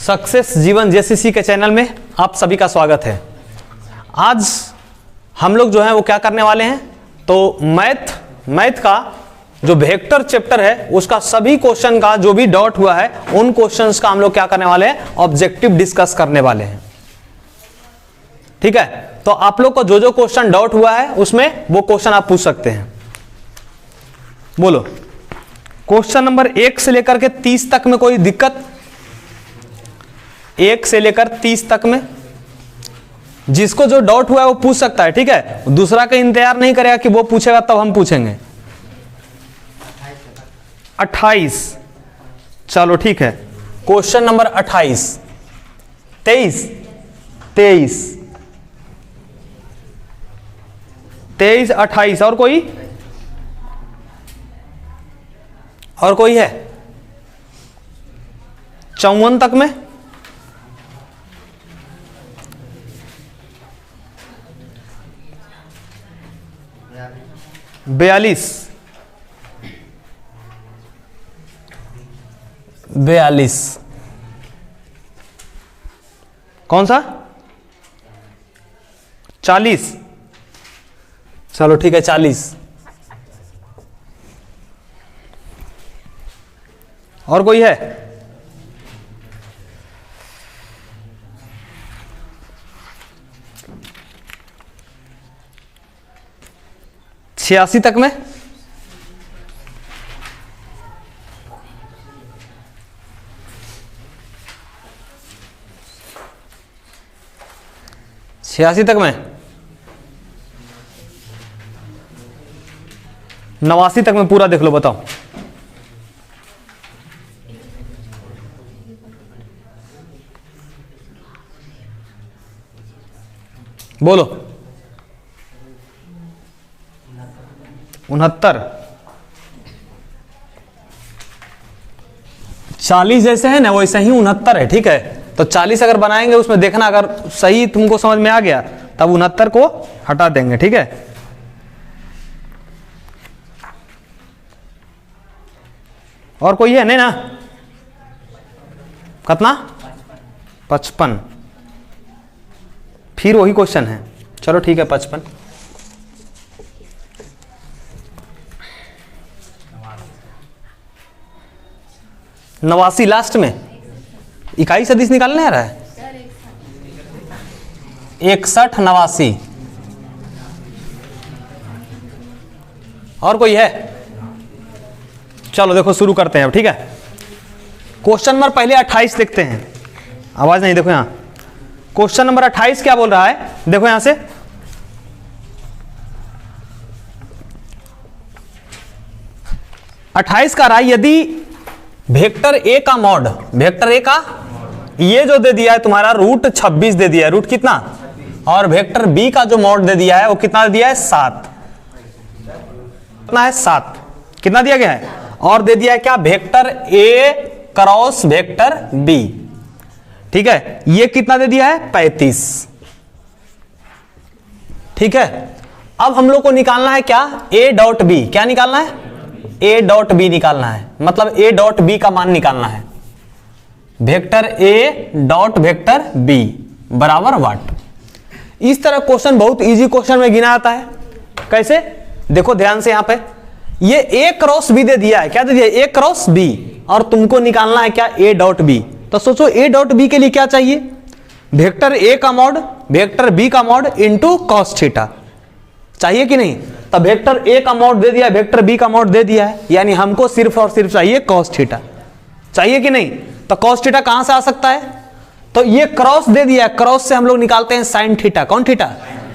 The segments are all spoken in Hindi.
सक्सेस जीवन जेसीसी के चैनल में आप सभी का स्वागत है। आज हम लोग जो है वो क्या करने वाले हैं, तो मैथ का जो वेक्टर चैप्टर है उसका सभी क्वेश्चन का जो भी डाउट हुआ है उन क्वेश्चंस का हम लोग क्या करने वाले हैं, ऑब्जेक्टिव डिस्कस करने वाले हैं। ठीक है, तो आप लोग को जो जो क्वेश्चन डाउट हुआ है उसमें वो क्वेश्चन आप पूछ सकते हैं। बोलो, क्वेश्चन नंबर 1 से लेकर के 30 तक में कोई दिक्कत? 1 से लेकर 30 तक में जिसको जो डाउट हुआ है वो पूछ सकता है। ठीक है, दूसरा का इंतजार नहीं करेगा कि वो पूछेगा तब हम पूछेंगे। 28, चलो ठीक है, क्वेश्चन नंबर 28, 23, 28 और कोई है? 54 तक में? 42, कौन सा? 40, चलो ठीक है 40 और कोई है? 86 तक में? 86 तक में? 89 तक में पूरा देख लो, बताओ। बोलो। 69, 40 जैसे है ना वैसे ही 69 है। ठीक है, तो 40 अगर बनाएंगे उसमें देखना, अगर सही तुमको समझ में आ गया तब 69 को हटा देंगे। ठीक है, और कोई है? नहीं ना? कितना? 55, फिर वही क्वेश्चन है। चलो ठीक है 55, 89 लास्ट में। इकाई सदिश निकालने आ रहा है? 61, 89 और कोई है? चलो देखो शुरू करते हैं अब। ठीक है, क्वेश्चन नंबर पहले 28 देखते हैं। आवाज नहीं, देखो यहां क्वेश्चन नंबर 28 क्या बोल रहा है, देखो यहां से। अट्ठाईस का रहा है, यदि वेक्टर ए का मॉड, वेक्टर ए का ये जो दे दिया है तुम्हारा रूट 26 दे दिया है, रूट कितना, और वेक्टर बी का जो मॉड दे दिया है वो कितना दे दिया है? 7। कितना है? 7। कितना दिया गया है? और दे दिया है क्या? Vector A cross vector B. ठीक है, ये कितना दे दिया है? 35। ठीक है, अब हम लोग को निकालना है क्या? A dot B. क्या निकालना है? ए डॉट बी निकालना है, मतलब ए डॉट बी का मान निकालना है। Vector A dot vector B बराबर व्हाट। इस तरह क्वेश्चन बहुत इजी क्वेश्चन में गिना आता है। कैसे? देखो ध्यान से, यहां पे ये ए क्रॉस बी दे दिया है। क्या दे दिया? ए क्रॉस बी, और तुमको निकालना है क्या? A dot B. तो सोचो ए डॉट बी के लिए क्या चाहिए? वेक्टर ए का मॉड वेक्टर बी का मॉड इंटू कॉस थीटा चाहिए कि नहीं? तब वेक्टर ए का मॉड दे दिया है, वेक्टर बी का मॉड दे दिया है, यानी हमको सिर्फ और सिर्फ चाहिए कॉस थीटा। चाहिए कि नहीं? तो कॉस थीटा कहां से आ सकता है? तो ये क्रॉस दे दिया है, क्रॉस से हम लोग निकालते हैं साइन थीटा। कौन थीटा?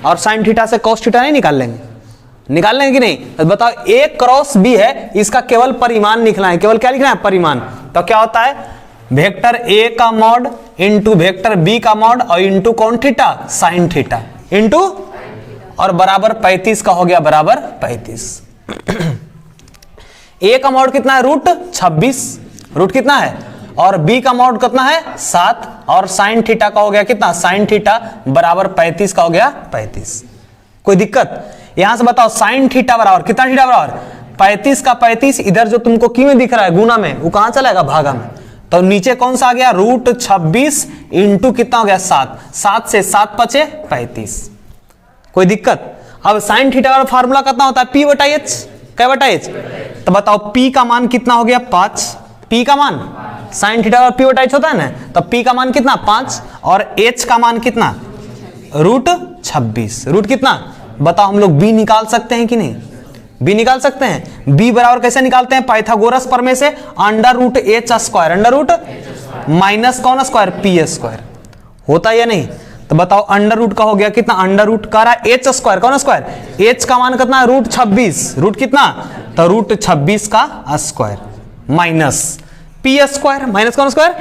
और साइन थीटा से कॉस थीटा नहीं निकाल लेंगे? निकाल लेंगे कि नहीं? तो बताओ, ए क्रॉस बी है, इसका केवल परिमाण लिखना है। केवल क्या लिखना है? परिमाण। तो क्या होता है? वेक्टर ए का मॉड इंटू वेक्टर बी का मॉड और इंटू कौन थीटा? साइन थीटा इंटू, और बराबर 35 का हो गया, बराबर 35। ए का मॉड कितना है? रूट 26। रूट कितना है? और बी का मॉड कितना है? 7, और साइन थीटा का हो गया कितना? साइन थीटा बराबर 35 का हो गया 35। कोई दिक्कत? यहां से बताओ, साइन थीटा बराबर कितना? थीटा बराबर 35 का 35, इधर जो तुमको की में दिख रहा है गुना में, वो कहां चला जाएगा? भागा में। तो नीचे कौन सा आ गया, √26 इंटू कितना हो गया 7, 7 से 7 पचे 35। कोई दिक्कत? अब साइन थीटा का फार्मूला कितना होता है, P/H, क्या बटा H? तो बताओ P का मान कितना हो गया 5, P का मान साइन थीटा का P/H होता है ना, तो P का मान कितना 5 और H का मान कितना √26, रूट कितना बताओ। हम लोग B निकाल सकते हैं कि नहीं, B निकाल सकते हैं। B बराबर कैसे निकालते हैं, पाइथागोरस प्रमेय से, √H², अंडर रूट माइनस कौन स्क्वायर, P² होता है या नहीं। तो बताओ अंडर रूट का हो गया कितना, अंडर रूट का रहा H², कौन स्क्वायर, H का मान कितना √26, रूट कितना, तो √26 का स्क्वायर माइनस P² माइनस कौन स्क्वायर,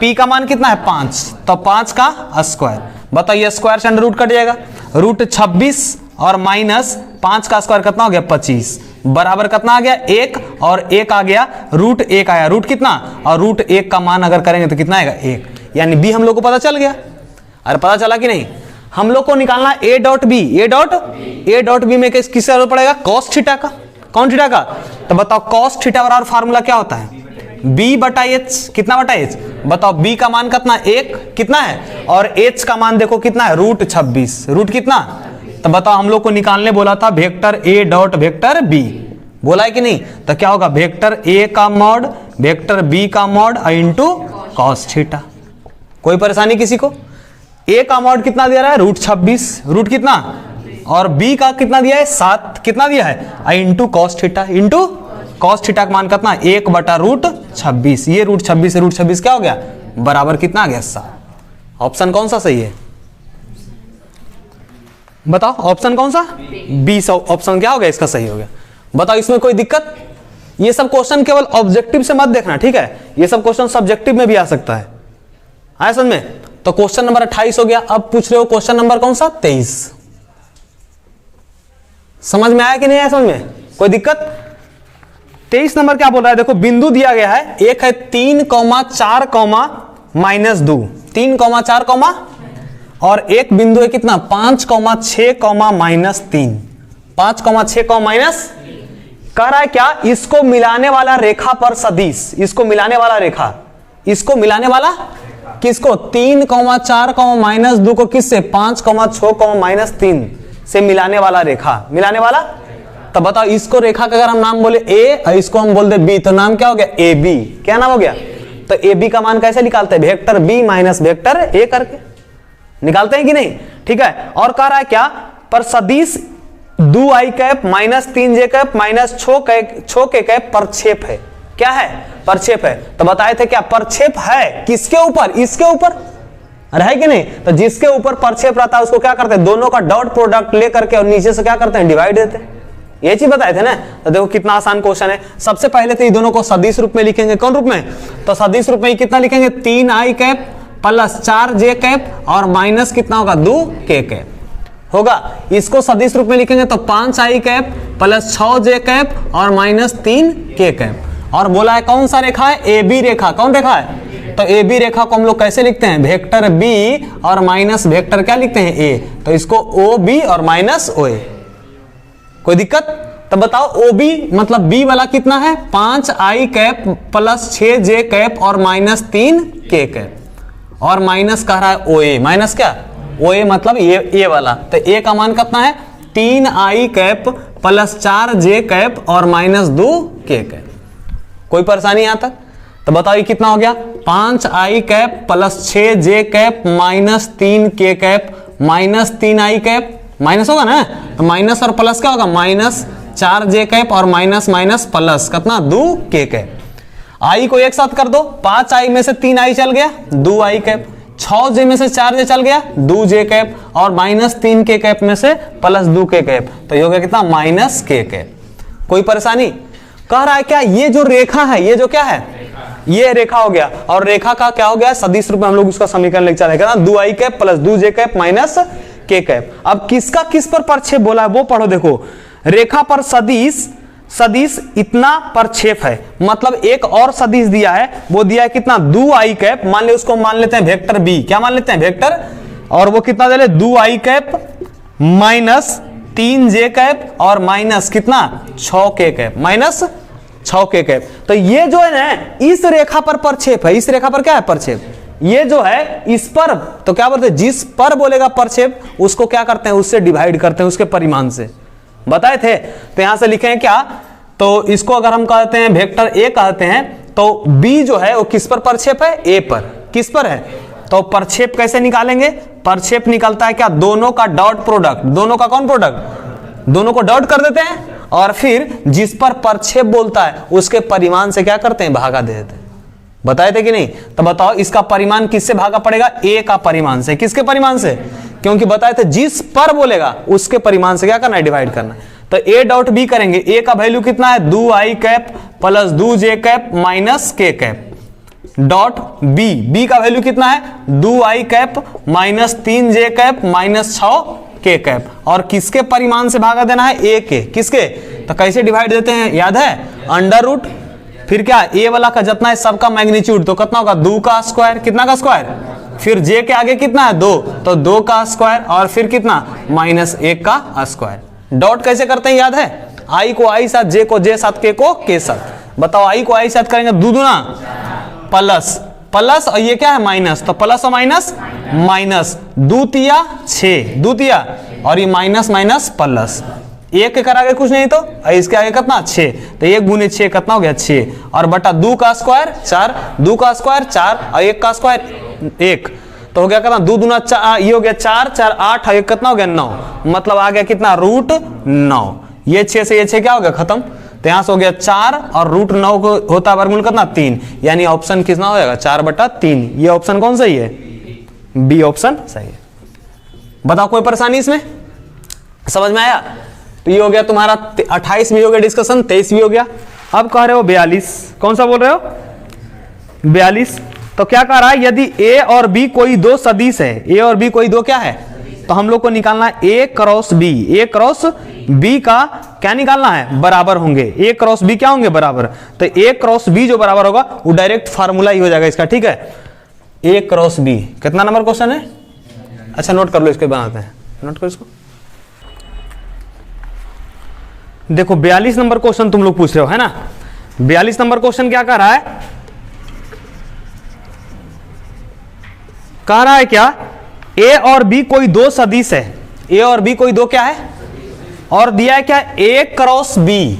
P का मान कितना है 5, तो 5 का स्क्वायर। बताओ ये स्क्वायर से अंडर रूट कट जाएगा, √26 और माइनस 5 का स्क्वायर कितना हो गया 25, बराबर कितना आ गया 1 और 1 आ गया, √1 आया, रूट कितना, और √1 का मान अगर करेंगे तो कितना आएगा 1, यानी B हम लोग को पता चल गया। अरे पता चला कि नहीं। हम लोग को निकालना A.B में किससे जरूरत पड़ेगा, cos थीटा का, कौन थीटा का, तो बताओ cos थीटा बराबर फार्मूला क्या होता है, B/H, कितना बटा H, बताओ B का मान कितना 1 कितना है, और H का मान देखो कितना है √26, रूट कितना, तो बताओ हम लोग को निकालने बोला था वेक्टर A.B, बोला है कि नहीं। तो क्या होगा, वेक्टर A का मॉड वेक्टर B का मॉड इंटू cos थीटा। कोई परेशानी किसी को। A का मॉड कितना दिया रहा है √26, रूट कितना, और B का कितना दिया है 7, कितना दिया है into cos theta, into cos theta का मान कितना 1/√26, ये √26 से √26 क्या हो गया, बराबर कितना आ गया 7। ऑप्शन कौन सा सही है बताओ, ऑप्शन कौन सा, बी ऑप्शन क्या हो गया इसका सही हो गया। बताओ इसमें कोई दिक्कत। ये सब क्वेश्चन केवल ऑब्जेक्टिव से मत देखना, ठीक है, ये सब क्वेश्चन सब्जेक्टिव में भी आ सकता है, आया समझ में। तो क्वेश्चन नंबर 28 हो गया। अब पूछ रहे हो क्वेश्चन नंबर कौन सा 23, समझ में आया कि नहीं आया समझ में, कोई दिक्कत। 23 नंबर क्या बोल रहा है, देखो बिंदु दिया गया है, एक है 3,4, -2, 3,4, और एक बिंदु है कितना 5,6, -3, 5,6, माइनस कह रहा है क्या, इसको मिलाने वाला रेखा पर सदिश, इसको मिलाने वाला रेखा, इसको मिलाने वाला किसको 3,4, -2 को किससे 5,6, -3 से मिलाने वाला रेखा, मिलाने वाला। तो बताओ इसको रेखा का अगर हम नाम बोले A और इसको हम बोल दे B, तो नाम क्या हो गया AB, क्या नाम हो गया। तो AB का मान कैसे निकालते हैं, vector B minus vector A करके निकालते हैं कि नहीं, ठीक है। और कह रहा है क्या, पर सदिश 2i कैप -3j कैप -6 के कैप प्रक्षेप है, क्या है प्रक्षेप है। तो बताए थे क्या प्रक्षेप है किसके ऊपर, इसके ऊपर, अरे है कि नहीं। तो जिसके ऊपर प्रक्षेप रहता है उसको क्या करते हैं, दोनों का डॉट प्रोडक्ट लेकर के और नीचे से क्या करते हैं डिवाइड देते हैं, ये चीज बताए थे ना। तो देखो कितना आसान क्वेश्चन है। सबसे पहले तो ये दोनों को सदिश रूप में लिखेंगे, कौन रूप में, तो सदिश रूप में कितना लिखेंगे 3i cap plus 4j cap और माइनस कितना होगा 2k कैप होगा। इसको सदिश रूप में लिखेंगे तो 5i cap plus 6j cap और -3k कैप। और बोला है कौन सा रेखा है, AB रेखा, कौन रेखा है, तो AB रेखा को हम लोग कैसे लिखते हैं, वेक्टर B और माइनस वेक्टर क्या लिखते हैं A, तो इसको OB और माइनस OA। कोई दिक्कत। तो बताओ OB मतलब B वाला कितना है 5i cap plus 6j cap और -3k कैप, और माइनस कह रहा है OA, माइनस क्या OA मतलब ये वाला। तो A का मान कितना है 3i cap plus 4j cap और -2k कैप। कोई परेशानी यहां तक। तो बताओ ये कितना हो गया 5i cap plus 6j cap -3k cap -3i cap, minus होगा ना, तो माइनस और प्लस क्या होगा -4j कैप और माइनस प्लस कितना 2k कैप। आई को एक साथ कर दो, 5i में से 3i चल गया 2i कैप, 6j में से 4j चल गया 2j कैप और -3k कैप में से प्लस 2k कैप, तो ये हो गया कितना -k कैप। कोई परेशानी। कह रहा है क्या ये जो रेखा है, ये जो क्या है, ये रेखा हो गया, और रेखा का क्या हो गया सदिश रूप में हम लोग उसका समीकरण लिख चलेगा 2i cap plus 2j cap -k cap. अब किसका किस पर प्रक्षेप बोला है वो पढ़ो। देखो रेखा पर सदिश इतना प्रक्षेप है, मतलब एक और सदिश दिया है, वो दिया है कितना 2i कैप, मान ले उसको मान लेते हैं वेक्टर B, क्या मान लेते हैं वेक्टर, और वो कितना दे ले 2i कैप -3j कैप और माइनस कितना 6k कैप, 6 k कैप। तो ये जो है ना इस रेखा पर प्रक्षेप है, इस रेखा पर क्या है प्रक्षेप, ये जो है इस पर, तो क्या बोलते हैं जिस पर बोलेगा प्रक्षेप उसको क्या करते हैं, उससे डिवाइड करते हैं, उसके परिमाण से बताए थे। तो यहां से लिखे हैं क्या, तो इसको अगर हम कहते हैं वेक्टर ए कहते हैं, तो बी जो है वो किस पर प्रक्षेप है, ए पर, किस पर है, तो प्रक्षेप कैसे निकालेंगे, प्रक्षेप निकलता है क्या, दोनों का डॉट प्रोडक्ट, दोनों का कौन प्रोडक्ट, दोनों को डॉट कर देते हैं और फिर जिस पर प्रक्षेप बोलता है उसके परिमाण से क्या करते हैं, भागा दे देते हैं। बताए थे कि नहीं, तो बताओ इसका परिमाण किससे भागा पड़ेगा, ए का परिमाण से, किसके परिमाण से, क्योंकि बताए थे जिस पर बोलेगा उसके परिमाण से क्या करना है, डिवाइड करना है। तो ए डॉट बी करेंगे, ए का वैल्यू कितना है 2 i cap plus 2 j cap minus k cap, dot B, B का वैल्यू कितना है 2 i cap minus 3 j cap minus 6 k cap, और किसके परिमाण से भागा देना है, ए के, किसके, तो कैसे डिवाइड देते हैं याद है, अंडर रूट, फिर क्या ए वाला का जितना है सबका मैग्नीट्यूड, तो कितना होगा 2 का स्क्वायर, कितना का स्क्वायर, फिर जे के आगे कितना है 2, तो 2 का स्क्वायर, और फिर कितना माइनस 1 का स्क्वायर। डॉट कैसे करते हैं याद है, आई को आई साथ, जे को जे साथ, के को के साथ। बताओ आई को आई साथ करेंगे 2 दूना प्लस प्लस, और ये क्या है माइनस, तो प्लस और माइनस माइनस, 2 तिया 6, 2 तिया, और ये माइनस माइनस प्लस, एक के कर आगे कुछ नहीं तो इसके आगे कितना 6, तो 1 गुने 6 कितना हो गया 6, और बटा 2 का स्क्वायर 4, 2 का स्क्वायर 4 और 1 का स्क्वायर 1, तो हो गया कितना 2 दूना 4, ये हो गया 4 4 8 और 1 कितना हो गया 9, मतलब आ गया कितना रूट 9, ये 6 से ये 6 क्या हो गया खत्म, तो यहां से हो गया 4 और रूट 9 को होता है वर्गमूल कितना 3, यानी ऑप्शन कितना हो जाएगा 4/3। ये ऑप्शन कौन सही है, बी ऑप्शन सही है। बताओ कोई परेशानी इसमें, समझ में आया। तो ये हो गया तुम्हारा 28 भी हो गया डिस्कशन, 23 भी हो गया। अब कह रहे हो 42, कौन सा बोल रहे हो 42, तो क्या कह रहा है, यदि ए और बी कोई दो सदिश है, ए और बी कोई दो क्या है, तो हम लोग को निकालना है ए क्रॉस बी, ए क्रॉस बी का क्या निकालना है, बराबर होंगे, ए क्रॉस बी क्या होंगे बराबर, तो ए क्रॉस बी जो बराबर होगा वो डायरेक्ट फार्मूला ही हो जाएगा इसका, ठीक है। ए क्रॉस बी कितना नंबर क्वेश्चन है, अच्छा नोट कर लो, इसको बनाते हैं, नोट करो इसको। देखो 42 नंबर क्वेश्चन तुम लोग पूछ रहे हो है ना, 42 नंबर क्वेश्चन क्या कह रहा है, कह रहा है क्या, ए और बी कोई दो सदिश है, ए और बी कोई दो क्या है, और दिया है क्या A cross B,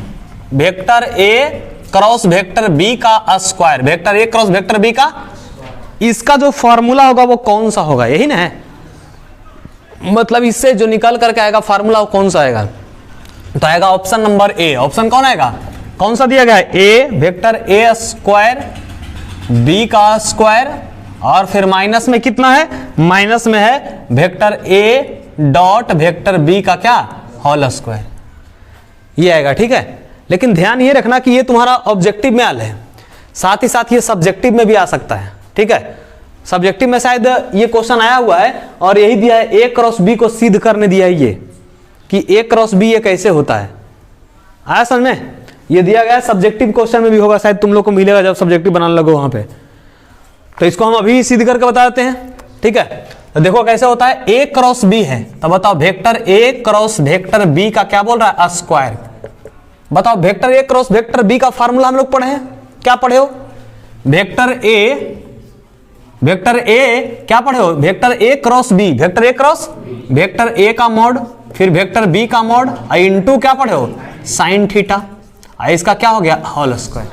vector A cross vector B का square, vector A cross vector B का, इसका जो फॉर्मूला होगा वो कौन सा होगा, यही ना है, मतलब इससे जो निकल करके आएगा फॉर्मूला वो कौन सा आएगा, तो आएगा ऑप्शन नंबर ए। ऑप्शन कौन आएगा, कौन सा दिया गया है, A vector A square B का स्क्वायर, और फिर माइनस में कितना है, माइनस में है vector A dot vector B का क्या होल स्क्वायर, ये आएगा, ठीक है। लेकिन ध्यान ये रखना कि ये तुम्हारा ऑब्जेक्टिव में आल है, साथ ही साथ ये सब्जेक्टिव में भी आ सकता है, ठीक है। सब्जेक्टिव में शायद ये क्वेश्चन आया हुआ है और यही दिया है, ए क्रॉस बी को सिद्ध करने दिया है ये कि ए क्रॉस बी ये कैसे होता है, आया समझ में, ये दिया गया है, सब्जेक्टिव क्वेश्चन में भी होगा, शायद तुम लोग को मिलेगा जब सब्जेक्टिव बनाने लगो वहां पे, तो इसको हम अभी सिद्ध करके बता देते हैं, ठीक है। तो देखो कैसे होता है, ए क्रॉस बी है, तो बताओ vector A cross vector B का क्या बोल रहा है, स्क्वायर। बताओ vector A cross vector B का फार्मूला हम लोग पढ़े हैं, क्या पढ़े हो, वेक्टर ए क्या पढ़े हो, vector A cross B, vector A cross vector A का मॉड, फिर वेक्टर बी का मॉड, इनटू क्या पढ़े हो साइन थीटा, इसका क्या हो गया होल स्क्वायर।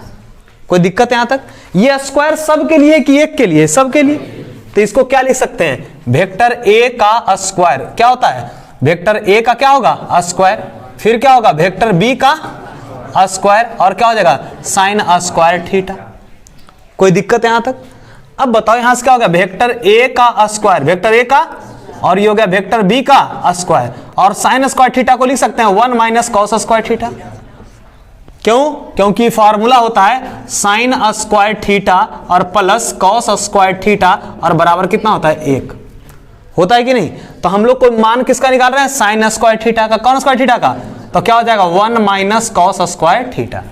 कोई दिक्कत यहां तक, ये स्क्वायर सबके लिए कि एक के लिए, सबके लिए, तो इसको क्या लिख सकते हैं, वेक्टर ए का स्क्वायर क्या होता है, वेक्टर ए का क्या होगा स्क्वायर, फिर क्या होगा वेक्टर बी का स्क्वायर, और क्या हो जाएगा साइन स्क्वायर थीटा। कोई दिक्कत यहां तक। अब बताओ यहां से क्या होगा, वेक्टर ए का स्क्वायर, वेक्टर ए का, और ये हो गया वेक्टर बी का स्क्वायर, और साइन स्क्वायर थीटा को लिख सकते हैं 1 माइनस कॉस स्क्वायर थीटा। क्यों, क्योंकि फॉर्मूला होता है साइन स्क्वायर थीटा और प्लस कॉस स्क्वायर थीटा, और बराबर कितना होता है 1, होता है कि नहीं। तो हम लोग को मान किसका निकाल रहे हैं, साइन स्क्वायर थीटा का, कौन स्क्वायर थीटा का, तो क्या हो जाएगा 1 माइनस कॉस स्क्वायर थीटा।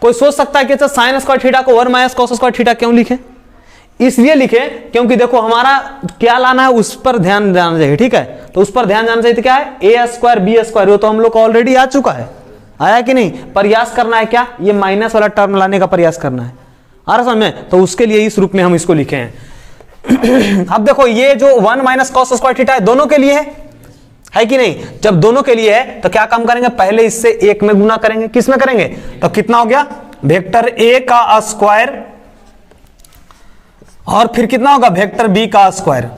कोई सोच सकता है कि अच्छा साइन स्क्वायर थीटा को 1 माइनस कॉस स्क्वायर थीटा क्यों लिखे, इसलिए लिखे क्योंकि देखो हमारा क्या लाना है उस पर ध्यान देना चाहिए, ठीक है। तो उस पर ध्यान देना चाहिए, तो क्या है ए स्क्वायर बी स्क्वायर, वो तो हम लोग को ऑलरेडी आ चुका है आया कि नहीं? प्रयास करना है क्या? ये माइनस वाला टर्म लाने का प्रयास करना है, आ रहा समझ में? तो उसके लिए इस रूप में हम इसको लिखे हैं। अब देखो ये जो 1 माइनस कॉस स्क्वायर थीटा है दोनों के लिए है कि नहीं? जब दोनों के लिए है तो क्या काम करेंगे? पहले इससे 1 में गुना करेंगे। किस में करेंगे? तो कितना हो गया? वेक्टर ए का स्क्वायर और फिर कितना होगा? वेक्टर बी का स्क्वायर।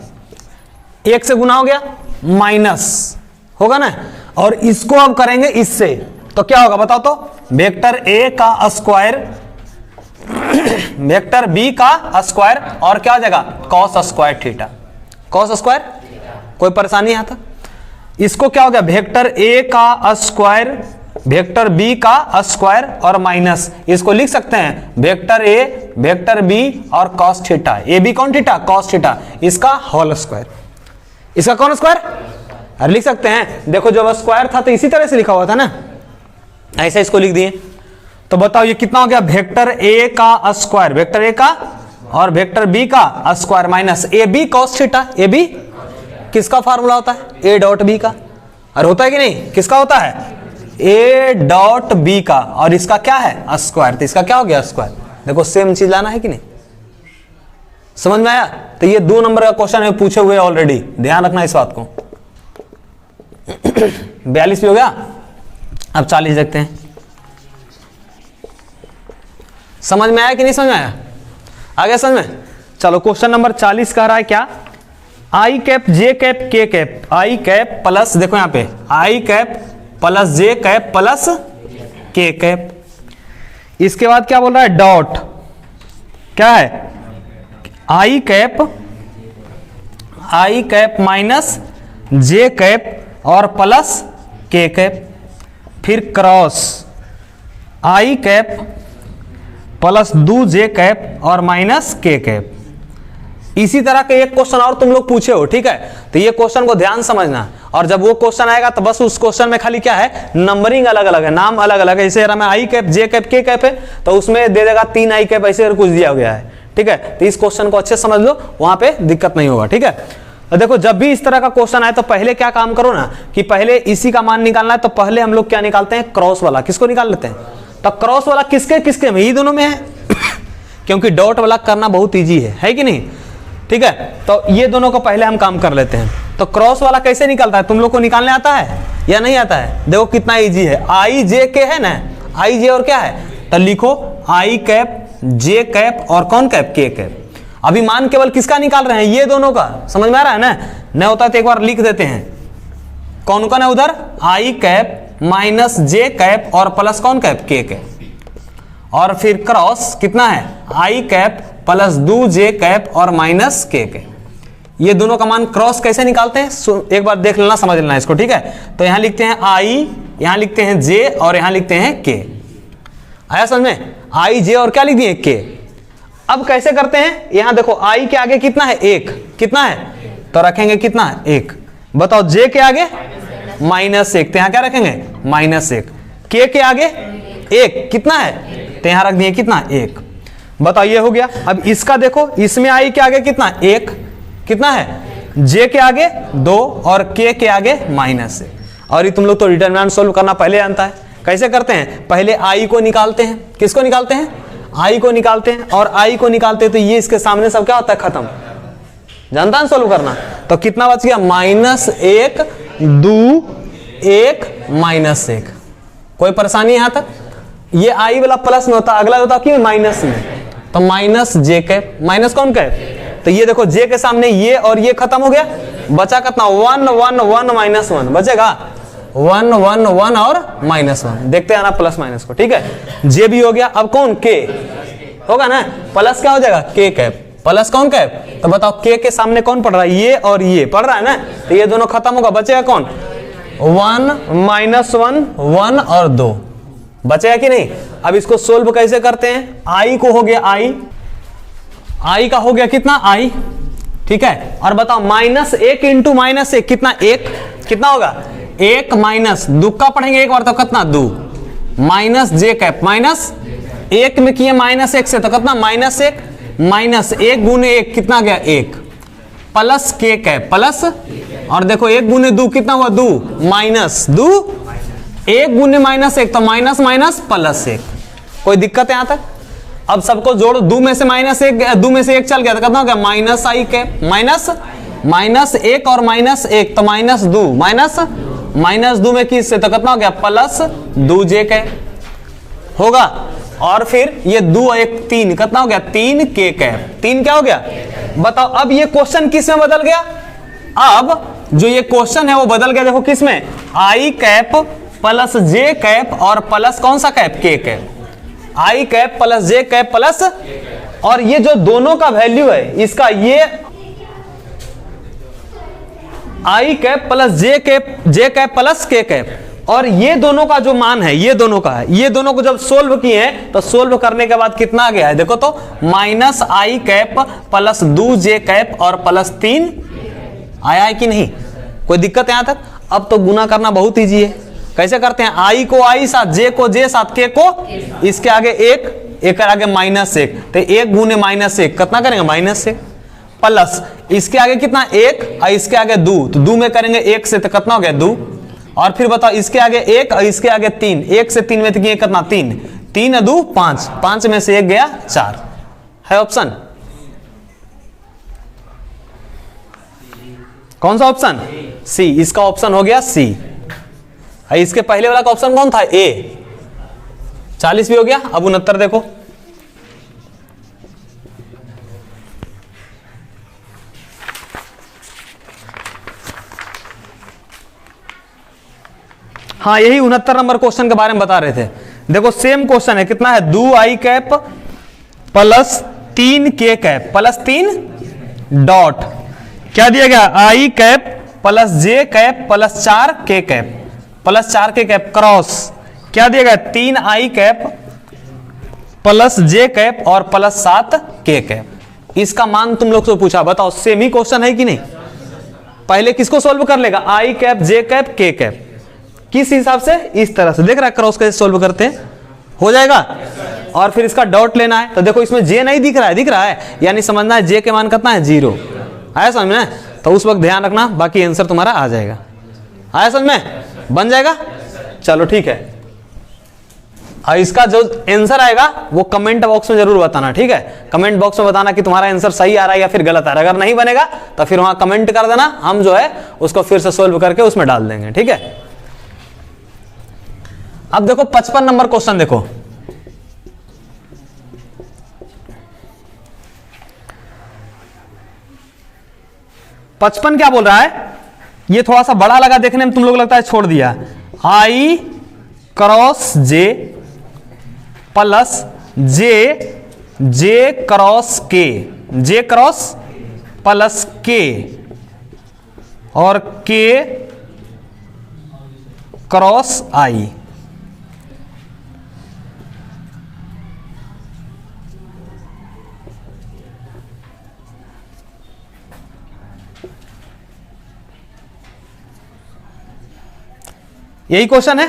1 से गुना हो गया, माइनस होगा ना, और इसको अब करेंगे इससे, तो क्या होगा बताओ तो? वेक्टर ए का स्क्वायर वेक्टर बी का स्क्वायर और क्या हो जाएगा? Cos square theta. Cos square, कोई परेशानी यहां तक? इसको क्या हो गया? वेक्टर ए का स्क्वायर वेक्टर बी का स्क्वायर और माइनस, इसको लिख सकते हैं वेक्टर ए वेक्टर बी और कॉस थीटा। ए बी कौन थीटा? कॉस थीटा, इसका होल स्क्वायर। इसका कौन स्क्वायर? अरे लिख सकते हैं, देखो जब स्क्वायर था तो इसी तरह से लिखा हुआ था ना, ऐसा इसको लिख दिए। तो बताओ ये कितना हो गया? वेक्टर ए का स्क्वायर वेक्टर ए का और वेक्टर बी का square minus A B cos theta. A B किसका फार्मूला होता है? ए डॉट बी का। अरे होता है कि नहीं? किसका होता है? ए डॉट बी का, और इसका क्या है? स्क्वायर। तो इसका क्या हो गया? स्क्वायर। देखो सेम चीज लाना है कि नहीं? समझ में आया? तो ये 2 नंबर का क्वेश्चन है, पूछे हुए ऑलरेडी, ध्यान रखना इस बात को। 42 भी हो गया, अब 40 देखते हैं। समझ में आया कि नहीं समझ में आया? आ गया समझ में? चलो क्वेश्चन नंबर 40 कह रहा है क्या? आई कैप जे कैप के कैप, आई कैप प्लस, देखो यहां पे आई कैप प्लस जे कैप प्लस के कैप। इसके बाद क्या बोल रहा है? डॉट, क्या है? आई कैप माइनस जे कैप और प्लस के कैप, फिर क्रॉस आई कैप प्लस 2 जे कैप और माइनस के कैप। इसी तरह के एक क्वेश्चन और तुम लोग पूछे हो, ठीक है? तो ये क्वेश्चन को ध्यान समझना, और जब वो क्वेश्चन आएगा तो बस उस क्वेश्चन में खाली क्या है? नंबरिंग अलग अलग है, नाम अलग अलग है। जैसे में आई कैप जे कैप के कैप है तो उसमें दे देगा 3 आई कैप, ऐसे कुछ दिया गया है, ठीक है? तो इस क्वेश्चन को अच्छे समझ लो, वहां पे दिक्कत नहीं होगा, ठीक है? तो देखो जब भी इस तरह का क्वेश्चन आए तो पहले क्या काम करो ना, कि पहले इसी का मान निकालना है, तो पहले हम लोग क्या निकालते हैं? क्रॉस वाला। किसको निकाल लेते हैं? तो क्रॉस वाला किसके किसके में? ये दोनों में है क्योंकि डॉट वाला करना बहुत ईजी है कि नहीं? ठीक है, तो ये दोनों को पहले हम काम कर लेते हैं। तो क्रॉस वाला कैसे निकलता है? तुम लोग को निकालने आता है या नहीं आता है? देखो कितना इजी है। आई जे के है ना, आई जे और क्या है? तो लिखो आई कैप जे कैप और कौन कैप? के कैप। अभी मान केवल किसका निकाल रहे हैं? ये दोनों का। समझ में आ रहा है ना? नहीं होता तो एक बार लिख देते हैं, कौन कौन है उधर? आई कैप माइनस जे कैप और प्लस कौन कैप? के कैप। और फिर क्रॉस कितना है? आई कैप प्लस 2 जे कैप और माइनस के कैप। ये दोनों का मान क्रॉस कैसे निकालते हैं एक बार देख लेना, समझ लेना इसको, ठीक है? तो यहां लिखते हैं आई, यहां लिखते हैं जे और यहां लिखते हैं के। आया समझ में? आई जे और क्या लिख दिए? के। अब कैसे करते हैं? यहां देखो आई के आगे कितना है? 1। कितना है? तो रखेंगे कितना? 1। बताओ जे के आगे -1, तो यहां क्या रखेंगे? -1। के आगे 1 कितना है? तो यहां रख दिए कितना? 1। बताओ ये हो गया। अब इसका देखो, इसमें आई के आगे कितना? 1। कितना है? जे के आगे 2 और के आगे -1। और ये तुम लोग तो डिटरमिनेंट सोल्व करना पहले जानता है। कैसे करते हैं? पहले आई को निकालते हैं। किसको निकालते हैं? आई को निकालते हैं, और आई को निकालते हैं तो ये इसके सामने सब क्या होता है? खत्म। जानता है सोल्व करना? तो कितना बच गया? -1 2 1 -1। कोई परेशानी यहां तक? ये आई वाला प्लस में होता, अगला होता कि माइनस में, तो माइनस जे कैप, माइनस कौन कैप? तो ये देखो जे के सामने ये और ये खत्म हो गया, बचा कितना? 1 1 1 -1 बचेगा। 1 1 1 और -1, देखते हैं ना प्लस माइनस को, ठीक है? जे भी हो गया। अब कौन? के होगा ना, प्लस क्या हो जाएगा? के कैप, प्लस कौन कैप? तो बताओ के सामने कौन पड़ रहा है? ये और ये पड़ रहा है ना, तो ये दोनों खत्म होगा, बचेगा कौन? 1 -1 1 और 2 बचेगा कि नहीं? अब इसको सोल्व कैसे करते हैं? आई को हो गया आई का हो गया कितना? आई, ठीक है? और बताओ -1 इंटू -1 कितना? 1। कितना होगा? 1 माइनस दुक्का पढ़ेंगे एक बार तो कितना? 2 माइनस जे कैप, -1 में किए -1 से तो कितना? -1 -1 गुने 1 कितना गया? 1 प्लस के कैप प्लस, और देखो 1 गुने 2 कितना हुआ? 2 -2 1 गुने -1 तो माइनस माइनस प्लस 1। कोई दिक्कत है यहां तक? अब सबको जोड़ो, दो में से एक चल गया तो कितना हो गया माइनस आई कैप, -1 और -1 तो -2, -2 में किस से तो कितना हो गया +2 जे कैप होगा। और फिर ये 2 और 1 3 कितना हो गया 3 के कैप, 3 क्या हो गया बताओ। अब ये क्वेश्चन किस में बदल गया? अब जो ये क्वेश्चन है वो बदल गया, देखो किस में, आई कैप प्लस जे कैप और प्लस कौन सा कैप, के कैप। आई कैप प्लस जे कैप प्लस, और ये जो दोनों का वैल्यू है इसका, ये आई कैप प्लस जे कैप प्लस के कैप, और ये दोनों का जो मान है, ये दोनों का है, ये दोनों को जब सोल्व किए हैं तो सोल्व करने के बाद कितना आ गया है देखो तो, माइनस आई कैप प्लस 2 जे कैप और प्लस 3 आया है कि नहीं? कोई दिक्कत है यहां तक? अब तो गुना करना बहुत इजी है। कैसे करते हैं, आई को आई साथ, जे को जे साथ, के को इसके आगे एक आगे -1, तो 1 गुने -1 कितना करेंगे -1, प्लस इसके आगे कितना 1 और इसके आगे 2, तो 2 में करेंगे 1 से तो कितना हो गया 2, और फिर बताओ इसके आगे 1 और इसके आगे 3, 1 से 3 में तो कितना 3, 3 और 2 5, 5 में से 1 गया 4 है ऑप्शन। कौन सा ऑप्शन? सी, इसका ऑप्शन हो गया सी। इसके पहले वाला का ऑप्शन कौन था? ए। 40 भी हो गया। अब 69 देखो, हाँ यही 69 नंबर क्वेश्चन के बारे में बता रहे थे। देखो सेम क्वेश्चन है, कितना है 2 आई कैप प्लस 3 के कैप प्लस 3 डॉट, क्या दिया गया, आई कैप प्लस जे कैप प्लस 4 के कैप प्लस 4 के कैप क्रॉस, क्या दिया गया 3 आई कैप प्लस जे कैप और प्लस 7 के कैप। इसका मान तुम लोग से पूछा, बताओ सेम ही क्वेश्चन है कि नहीं? पहले किसको सोल्व कर लेगा, आई कैप जे कैप के कैप, किस हिसाब से, इस तरह से। देख रहा है क्रॉस कैसे सोल्व करते हैं, हो जाएगा। और फिर इसका डॉट लेना है, तो देखो इसमें जे नहीं दिख रहा है, दिख रहा है, यानी समझना है जे के मान कितना है 0, आया समझ में? तो उस वक्त ध्यान रखना, बाकी आंसर तुम्हारा आ जाएगा। आया समझ में? बन जाएगा। चलो ठीक है, और इसका जो आंसर आएगा वो कमेंट बॉक्स में जरूर बताना, ठीक है? कमेंट बॉक्स में बताना कि तुम्हारा आंसर सही आ रहा है या फिर गलत आ रहा है। अगर नहीं बनेगा तो फिर वहां कमेंट कर देना, हम जो है उसको फिर से सोल्व करके उसमें डाल देंगे, ठीक है? अब देखो 55 नंबर क्वेश्चन देखो, पचपन क्या बोल रहा है, ये थोड़ा सा बड़ा लगा देखने में, तुम लोग लगता है छोड़ दिया। आई क्रॉस जे प्लस जे क्रॉस के, जे क्रॉस प्लस के और के क्रॉस आई। यही क्वेश्चन है।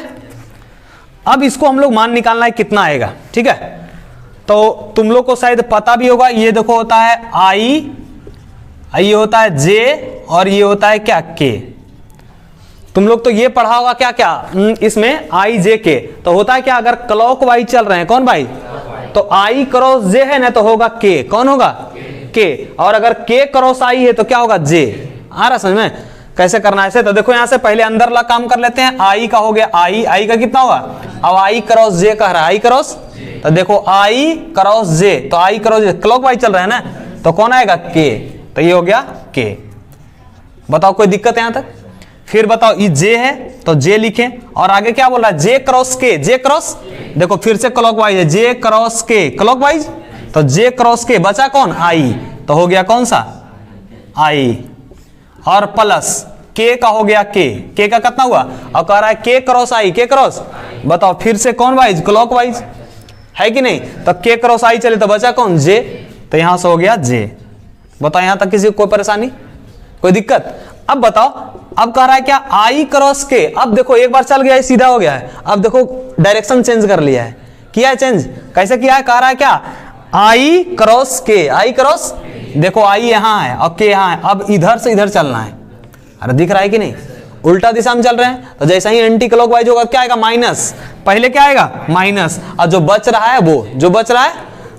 अब इसको हम लोग मान निकालना है कितना आएगा, ठीक है? तो तुम लोग को शायद पता भी होगा, ये देखो होता है आई, ये होता है जे और ये होता है क्या के। तुम लोग तो ये पढ़ा होगा क्या क्या इसमें आई जे के, तो होता है क्या, अगर क्लॉक वाइज चल रहे हैं, कौन भाई, तो आई क्रॉस जे है ना, तो होगा के, कौन होगा के, और अगर के क्रॉस आई है तो क्या होगा जे। आ रहा समझ में कैसे करना है इसे? तो देखो यहां से पहले अंदर ला काम कर लेते हैं। आई का हो गया आई का कितना होगा, अब आई क्रॉस जे कह रहा है, आई क्रॉस, तो देखो आई क्रॉस जे, तो आई क्रॉस जे क्लॉक वाइज चल रहा है ना, तो कौन आएगा के, तो ये हो गया के। बताओ कोई दिक्कत है यहां तक? फिर बताओ ये जे है तो जे लिखें, और आगे क्या बोल रहा है, जे क्रॉस के, जे क्रॉस, देखो फिर से क्लॉक वाइज है, जे क्रॉस के क्लॉक वाइज, तो जे क्रॉस के बचा कौन, आई, तो हो गया कौन सा आई, और प्लस के का हो गया के का कितना हुआ, और कह रहा है के क्रॉस आई, के क्रॉस, बताओ फिर से कौन वाइज, क्लॉक वाइज है कि नहीं? तो के क्रॉस आई चले तो बचा कौन, जे, तो यहां से हो गया जे। बताओ यहां तक किसी को कोई परेशानी, कोई दिक्कत? अब बताओ, अब कह रहा है क्या, आई क्रॉस के, अब देखो एक बार चल गया है सीधा हो गया है, अब देखो डायरेक्शन चेंज कर लिया है, किया है चेंज, कैसे किया है, कह रहा है क्या, आई क्रॉस के, आई क्रॉस, देखो आई यहां है और के यहां है, अब इधर से इधर चलना है, अरे दिख रहा है कि नहीं, उल्टा दिशा में चल रहे हैं, तो जैसा ही एंटी क्लॉकवाइज होगा क्या आएगा, माइनस। पहले क्या आएगा, माइनस, और जो बच रहा है वो जो बच रहा है,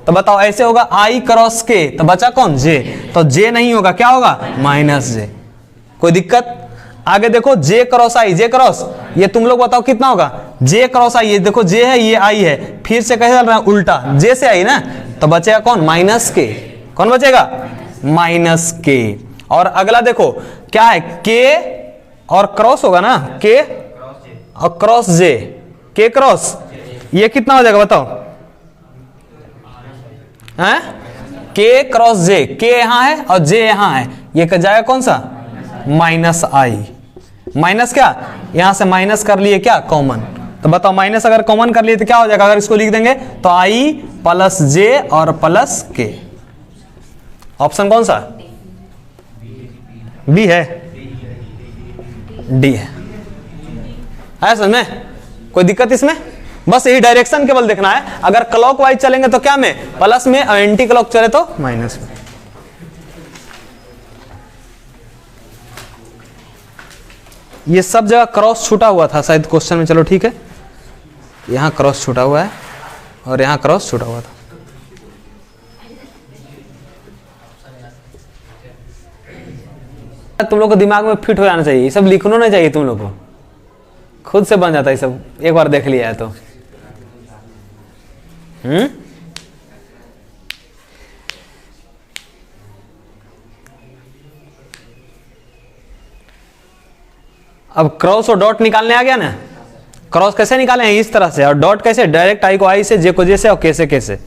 तो बताओ ऐसे होगा I क्रॉस K, तो बचा कौन, J, तो J नहीं होगा, क्या होगा, माइनस J। कोई दिक्कत? आगे देखो J cross I, J cross, ये तुम लोग बताओ कितना होगा, J क्रॉस I, ये देखो J है ये I है, फिर से कैसे चल रहा है, उल्टा, J से I ना, तो बचेगा कौन, माइनस K। कौन बचेगा, माइनस K। और अगला देखो क्या है, K और क्रॉस होगा ना, K और क्रॉस J, K क्रॉस, ये कितना हो जाएगा बताओ, हैं, K क्रॉस J, K यहां है और J यहां है, ये जाएगा कौन सा, माइनस I। माइनस क्या, यहां से माइनस कर लिए क्या, कॉमन, तो बताओ माइनस अगर कॉमन कर लिए तो क्या हो जाएगा, अगर इसको लिख देंगे तो I प्लस J और प्लस K। ऑप्शन कौन सा, बी है, डी है समझ में? कोई दिक्कत इसमें? बस यही डायरेक्शन केवल देखना है, अगर क्लॉकवाइज चलेंगे तो क्या में, प्लस में, और एंटी क्लॉक चले तो माइनस में। ये सब जगह क्रॉस छूटा हुआ था शायद क्वेश्चन में, चलो ठीक है, यहां क्रॉस छूटा हुआ है और यहां क्रॉस छूटा हुआ था। तुम लोग को दिमाग में फिट हो जाना चाहिए, ये सब लिखना नहीं चाहिए तुम लोग को, खुद से बन जाता है सब, एक बार देख लिया है तो। अब क्रॉस और डॉट निकालने आ गया ना, क्रॉस कैसे निकाले हैं, इस तरह से, और डॉट कैसे, डायरेक्ट I को I से, J को J से, और K से K से।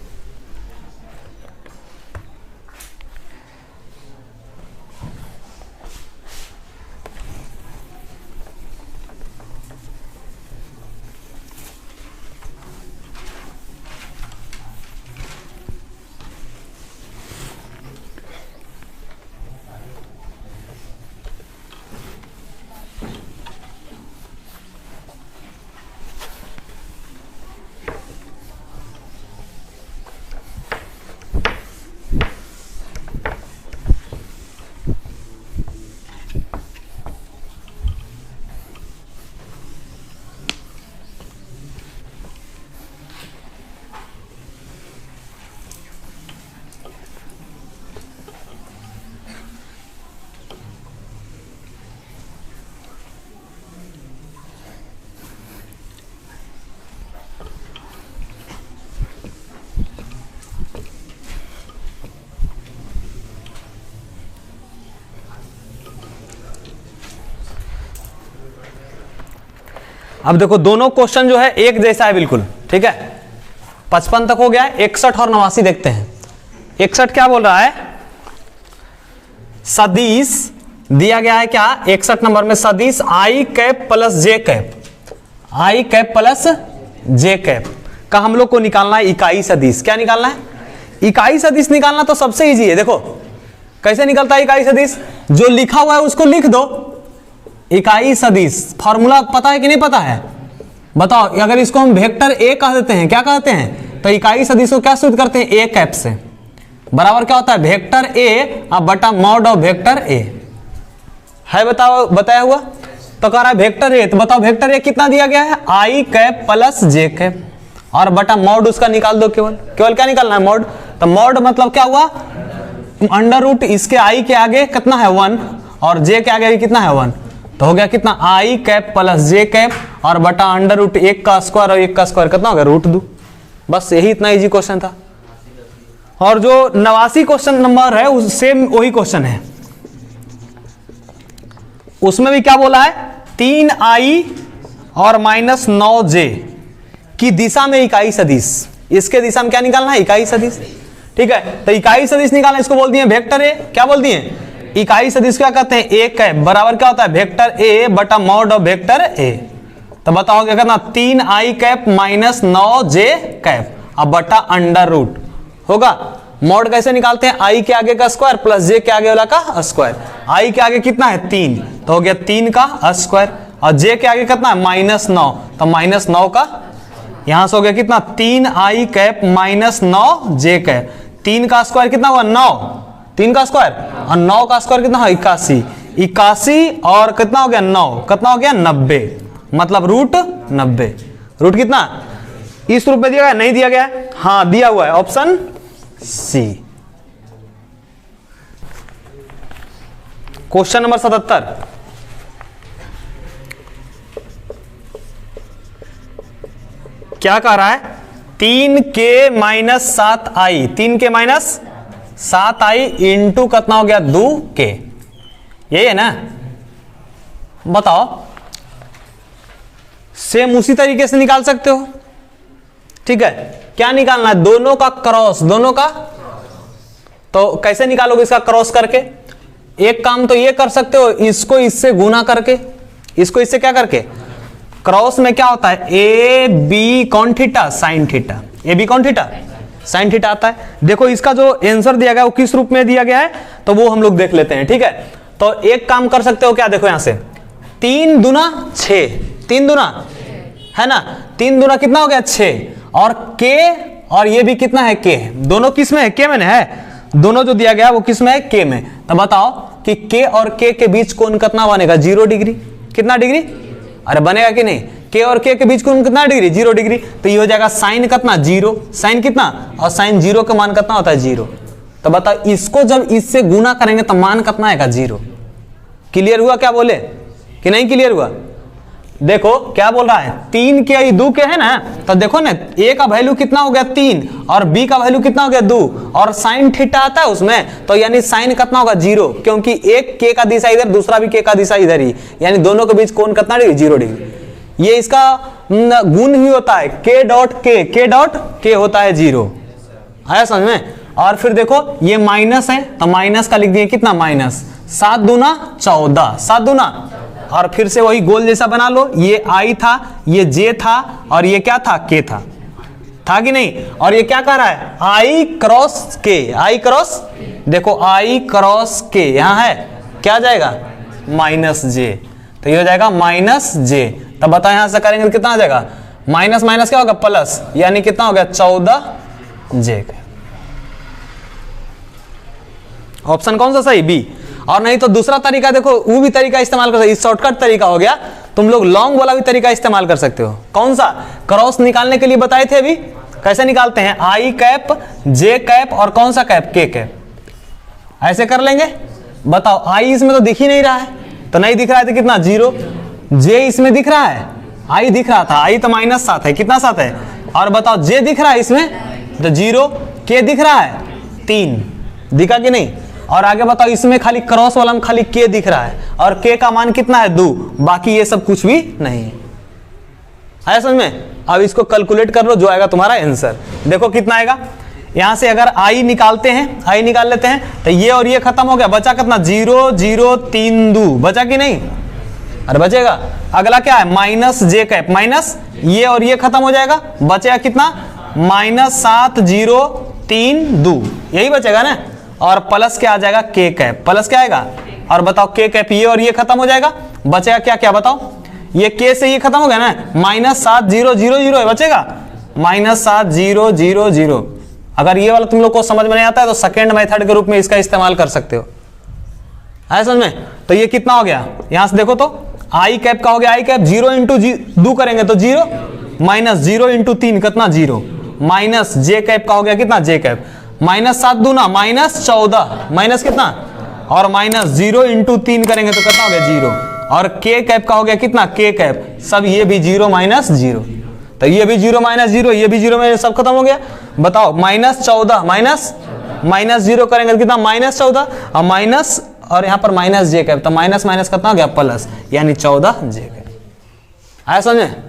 अब देखो दोनों क्वेश्चन जो है एक जैसा है बिल्कुल, ठीक है, 55 तक हो गया है, 61 और 89 देखते हैं। 61 क्या बोल रहा है, सदिश दिया गया है क्या, 61 नंबर में सदिश I cap plus J cap, I cap plus J cap का हम लोग को निकालना है इकाई सदिश। क्या निकालना है, इकाई सदिश निकालना तो सबसे इजी है। देखो कैसे निकलता है इकाई सदिश, जो लिखा हुआ है उसको लिख दो। इकाई सदिश फॉर्मूला पता है कि नहीं पता है, बताओ। अगर इसको हम वेक्टर ए कह देते हैं, क्या कहते हैं, तो इकाई सदिश को क्या सूत्र करते हैं, ए कैप से, बराबर क्या होता है, वेक्टर ए बटा मॉड ऑफ वेक्टर ए है, बताओ बताया हुआ। तो कह रहा है वेक्टर ए, तो बताओ वेक्टर ए कितना दिया गया है, आई कैप प्लस जे कैप, और बटा मॉड उसका निकाल दो। केवल केवल क्या निकालना है, मॉड। तो मॉड मतलब क्या हुआ, अंडर रूट इसके आई के आगे कितना है 1 और जे के आगे भी कितना है 1, तो हो गया कितना आई कैप प्लस जे कैप और बटा अंडर रूट 1 का स्क्वायर और 1 का स्क्वायर कितना हो गया √2। बस यही इतना इजी क्वेश्चन था। और जो 89 क्वेश्चन नंबर है उस सेम वही क्वेश्चन है, उसमें भी क्या बोला है, 3i और -9j की दिशा में इकाई सदिश, इसके दिशा में क्या निकालना है, इकाई सदिश। ठीक है, तो इकाई सदिश निकालना, इसको बोल दिए वेक्टर ए। क्या बोल दिए, इकाई सदिश क्या कहते हैं, ए कैप बराबर क्या होता है, वेक्टर ए बटा मॉड ऑफ वेक्टर ए। तो बताओ क्या करना, 3i कैप -9j कैप अब बटा अंडर रूट होगा। मॉड कैसे निकालते हैं, i के आगे का स्क्वायर प्लस j के आगे वाला का स्क्वायर। i के आगे कितना है 3, तो हो गया 3 का स्क्वायर, और j के आगे कितना है -9, तो -9 का, यहां से हो गया कितना 3i कैप -9j कैप। 3 का स्क्वायर कितना हुआ 9, 3 का स्क्वायर और 9 का स्क्वायर कितना है 81। 81 और कितना हो गया 9, कितना हो गया 90, मतलब रूट 90। रूट कितना इस रूप में दिया गया, नहीं दिया गया? हाँ दिया हुआ है, ऑप्शन सी। क्वेश्चन नंबर 77, क्या कह रहा है? 3k minus 7i, 3k minus 7i into कितना हो गया 2k, यही है ना? बताओ, सेम उसी तरीके से निकाल सकते हो, ठीक है? क्या निकालना है? दोनों का क्रॉस, दोनों का। तो कैसे निकालोगे इसका क्रॉस करके? एक काम तो ये कर सकते हो, इसको इससे गुना करके, इसको इससे क्या करके, क्रॉस में क्या होता है? ए बी कौन theta, sine theta, A B कौन थीटा, साइन थीटा आता है। देखो इसका जो आंसर दिया गया वो किस रूप में दिया गया है, तो वो हम लोग देख लेते हैं, ठीक है? तो एक काम कर सकते हो, क्या देखो यहां से 3 दूना 6, 3 दूना है ना, 3 दूना कितना हो गया 6, और k और ये भी कितना है k, दोनों किस में है? k में है, दोनों जो दिया गया वो किस में है? k में। तो बताओ कि k और k के बीच कोण कितना बनेगा? 0 डिग्री। कितना डिग्री? अरे बनेगा कि नहीं? k और k के बीच कोण कितना डिग्री? 0 डिग्री। तो ये हो जाएगा साइन कितना? 0। साइन कितना? और साइन 0 का मान कितना होता है? 0। तो बताओ इसको जब इससे गुना करेंगे तो मान कितना आएगा? 0। क्लियर हुआ? क्या बोले कि नहीं क्लियर हुआ? देखो क्या बोल रहा है, 3 के 2 के है ना, तो देखो ना a का वैल्यू कितना हो गया 3 और b का वैल्यू कितना हो गया 2 और साइन थीटा आता है उसमें, तो यानी साइन कितना होगा 0, क्योंकि एक k का दिशा इधर, दूसरा भी k का दिशा इधर ही, यानी दोनों के बीच कोण कितना डिग्री? 0 डिग्री। ये इसका गुण ही होता है, k डॉट k होता है 0। आया समझ में? और फिर देखो ये माइनस है, तो माइनस का लिख दिए कितना? माइनस 7 दूना 14, 7 दूना, और फिर से वही गोल जैसा बना लो, ये i था, ये j था, और ये क्या था? k था कि नहीं? और ये क्या कर रहा है? i cross k, i cross, देखो i क्रॉस k यहां है, क्या जाएगा? माइनस j, तो ये हो जाएगा माइनस j। तब बताओ यहां से करेंगे तो कितना आ जाएगा? माइनस माइनस क्या होगा? प्लस, यानी कितना हो गया? 14j। ऑप्शन कौन सा सही? बी। और नहीं तो दूसरा तरीका देखो, वो भी तरीका इस्तेमाल कर सकते, इस शॉर्टकट तरीका हो गया, तुम लोग लॉन्ग वाला भी तरीका इस्तेमाल कर सकते हो। कौन सा? क्रॉस निकालने के लिए बताए थे अभी, कैसे निकालते हैं? आई कैप, जे कैप और कौन सा कैप? के कैप। ऐसे कर लेंगे। बताओ आई इसमें तो दिख ही नहीं रहा है, तो नहीं दिख रहा है तो कितना? 0। जे इसमें दिख रहा है, आई दिख रहा था, आई तो -7 है, कितना 7 है? और बताओ जे दिख रहा है इसमें तो 0, के दिख रहा है 3, दिखा कि नहीं? और आगे बताओ इसमें खाली क्रॉस वाला में खाली k दिख रहा है, और k का मान कितना है? 2, बाकी ये सब कुछ भी नहीं है। समझ में? अब इसको कैलकुलेट कर लो, जो आएगा तुम्हारा आंसर। देखो कितना आएगा, यहां से अगर i निकालते हैं, i निकाल लेते हैं, तो ये और ये खत्म हो गया, बचा कितना? 0 0 3 2, बचा कि नहीं? अरे बचेगा। अगला क्या है? माइनस जे कैप, माइनस ये और ये खत्म हो जाएगा, बचेगा कितना? -7 0 3 2, यही बचेगा ना। और प्लस क्या आ जाएगा? के कैप, प्लस क्या आएगा? और बताओ के कैप, ये और ये खत्म हो जाएगा, बचेगा क्या? क्या बताओ? ये के से ये खत्म हो गया ना, -7 0 0 0 बचेगा, -7 0 0 0। अगर ये वाला तुम लोग को समझ में नहीं आता है तो सेकेंड मेथड के रूप में इसका इस्तेमाल कर सकते हो। है समझ में? तो ये कितना हो गया? यहां से देखो तो आई कैप का हो गया, आई कैप 0 इंटू 2 करेंगे तो 0, -0 इंटू 3 कितना? 0, माइनस जे कैप का हो गया कितना? जे कैप -7 दूना -14, माइनस कितना? और -0 इंटू 3 करेंगे तो कितना हो गया? 0। और के कैप का हो गया कितना? के कैप, सब ये भी 0 -0, तो ये भी 0 -0, ये भी 0 सब खत्म हो गया। बताओ -14 -0 करेंगे तो कितना? -14, और माइनस, और यहाँ पर माइनस जे कैप, तो माइनस माइनस कितना हो गया? प्लस, यानी 14 जे कैप। आया समझ में?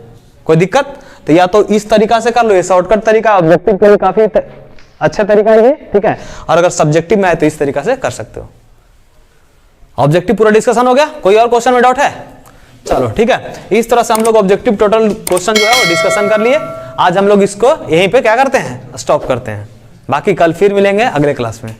कोई दिक्कत? तो या तो इस तरीका से कर लो, ये शॉर्टकट तरीका ऑब्जेक्टिव के लिए काफी अच्छा तरीका है ये, ठीक है? और अगर सब्जेक्टिव में है तो इस तरीका से कर सकते हो। ऑब्जेक्टिव पूरा डिस्कशन हो गया, कोई और क्वेश्चन में डाउट है? चलो ठीक है, इस तरह से हम लोग ऑब्जेक्टिव टोटल क्वेश्चन जो है वो डिस्कशन कर लिए। आज हम लोग इसको यहीं पे क्या करते हैं? स्टॉप करते हैं। बाकी कल फिर मिलेंगे अगले क्लास में।